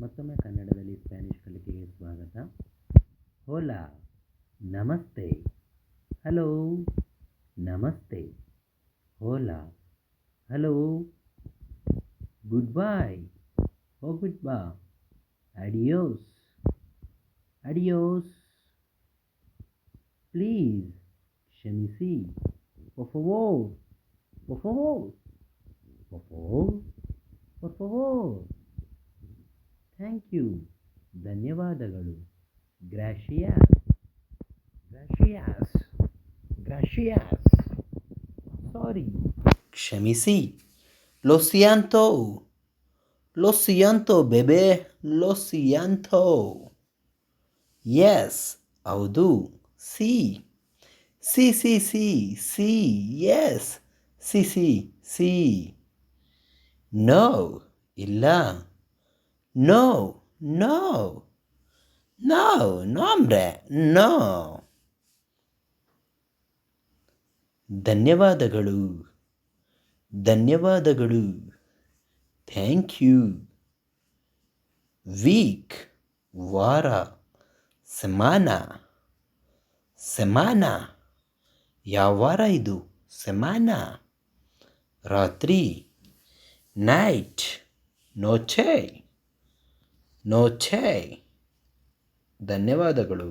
ಮತ್ತೊಮ್ಮೆ ಕನ್ನಡದಲ್ಲಿ ಸ್ಪ್ಯಾನಿಷ್ ಕಲಿಕೆಗೆ ಸ್ವಾಗತ. ಹೋಲಾ, ನಮಸ್ತೆ, ಹಲೋ, ನಮಸ್ತೆ, ಹೋಲಾ, ಹಲೋ, ಗುಡ್ ಬಾಯ್, ಹೋಗ್ಬಿಟ್ಬಾ, ಅಡಿಯೋಸ್, ಅಡಿಯೋಸ್, ಪ್ಲೀಸ್, ಕ್ಷಮಿಸಿ, ಪೊಫವೋರ್, ಪೊಫವೋರ್, ಪೊಫವೋರ್, ಪೊಫವೋರ್, ಥ್ಯಾಂಕ್ ಯು, ಧನ್ಯವಾದಗಳು, ಗ್ರಾಷಿಯಾಸ್, ಗ್ರಾಷಿಯಾಸ್, ಗ್ರಾಷಿಯಾಸ್, ಸಾರಿ, ಕ್ಷಮಿಸಿ, ಲೋ ಸಿಯಾಂತೋ, ಲೋ ಸಿಯಾಂತೋ ಬೇಬೆ, ಲೋ ಸಿಯಾಂತೋ, ಎಸ್, ಹೌದು, ಸಿ, ಸಿ ಸಿ ಸಿ ಸಿ, ಎಸ್, ಸಿ ಸಿ ಸಿ, ನೋ, ಇಲ್ಲ, ನೋ, ನೋ, ನೋ, ನೋ ಅಂಬ್ರೆ, ನೋ, ಧನ್ಯವಾದಗಳು, ಧನ್ಯವಾದಗಳು, ಥ್ಯಾಂಕ್ ಯು, ವೀಕ್, ವಾರ, ಸೆಮಾನ, ಸೆಮಾನ, ಯಾವ ವಾರ ಇದು, ಸೆಮಾನ, ರಾತ್ರಿ, ನೈಟ್, ನೋಚೆ, ನೋಚೆ, ಧನ್ಯವಾದಗಳು.